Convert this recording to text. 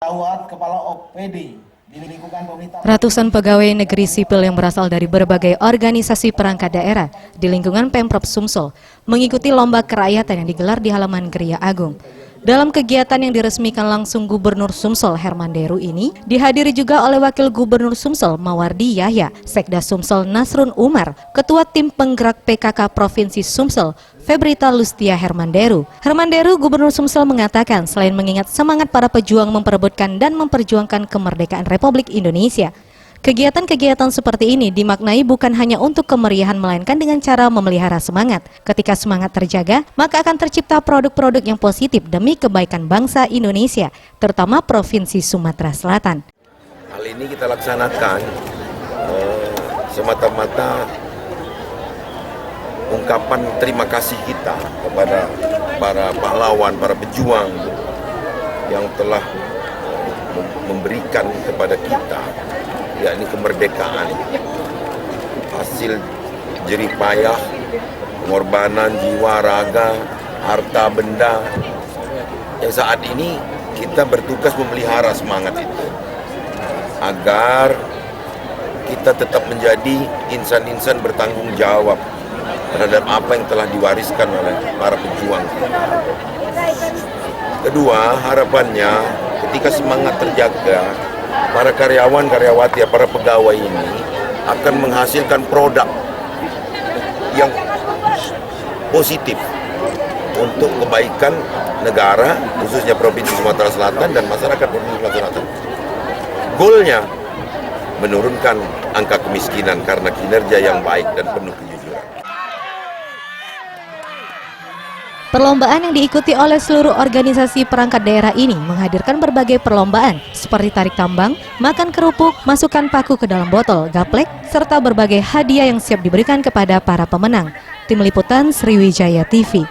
Kepala OPD di lingkungan pemerintah. Ratusan pegawai negeri sipil yang berasal dari berbagai organisasi perangkat daerah di lingkungan Pemprov Sumsel mengikuti lomba kerakyatan yang digelar di halaman Geria Agung. Dalam kegiatan yang diresmikan langsung Gubernur Sumsel Herman Deru ini, dihadiri juga oleh Wakil Gubernur Sumsel Mawardi Yahya, Sekda Sumsel Nasrun Umar, Ketua Tim Penggerak PKK Provinsi Sumsel Febrita Lustia Herman Deru. Herman Deru, Gubernur Sumsel mengatakan selain mengingat semangat para pejuang memperebutkan dan memperjuangkan kemerdekaan Republik Indonesia, kegiatan-kegiatan seperti ini dimaknai bukan hanya untuk kemeriahan melainkan dengan cara memelihara semangat. Ketika semangat terjaga, maka akan tercipta produk-produk yang positif demi kebaikan bangsa Indonesia, terutama Provinsi Sumatera Selatan. Hal ini kita laksanakan semata-mata ungkapan terima kasih kita kepada para pahlawan, para pejuang yang telah memberikan kepada kita, yakni kemerdekaan, hasil jerih payah, pengorbanan jiwa, raga, harta benda. Yang saat ini kita bertugas memelihara semangat itu agar kita tetap menjadi insan-insan bertanggung jawab terhadap apa yang telah diwariskan oleh para pejuang. Kedua, harapannya ketika semangat terjaga, para karyawan, karyawati, para pegawai ini akan menghasilkan produk yang positif untuk kebaikan negara, khususnya Provinsi Sumatera Selatan dan masyarakat Provinsi Sumatera Selatan. Goalnya menurunkan angka kemiskinan karena kinerja yang baik dan penuh kejujuran. Perlombaan yang diikuti oleh seluruh organisasi perangkat daerah ini menghadirkan berbagai perlombaan seperti tarik tambang, makan kerupuk, masukkan paku ke dalam botol, gaplek, serta berbagai hadiah yang siap diberikan kepada para pemenang. Tim Liputan Sriwijaya TV.